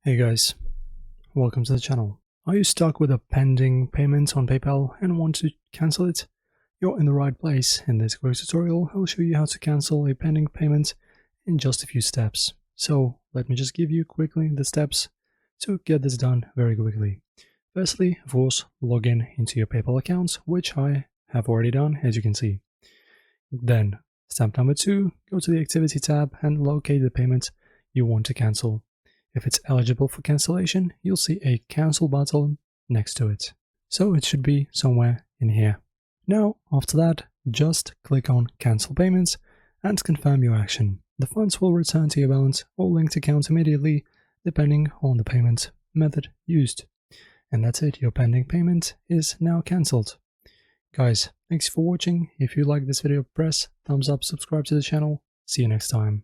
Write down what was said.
Hey guys, welcome to the channel. Are you stuck with a pending payment on PayPal and want to cancel it? You're in the right place. In this quick tutorial, I'll show you how to cancel a pending payment in just a few steps. So let me just give you quickly the steps to get this done very quickly. Firstly, of course, log in into your PayPal account, which I have already done, as you can see. Then, step number 2, go to the Activity tab and locate the payment you want to cancel. If it's eligible for cancellation, you'll see a cancel button next to it. So it should be somewhere in here. Now, after that, just click on Cancel Payments and confirm your action. The funds will return to your balance or linked account immediately, depending on the payment method used. And that's it, your pending payment is now cancelled. Guys, thanks for watching. If you like this video, press thumbs up, subscribe to the channel. See you next time.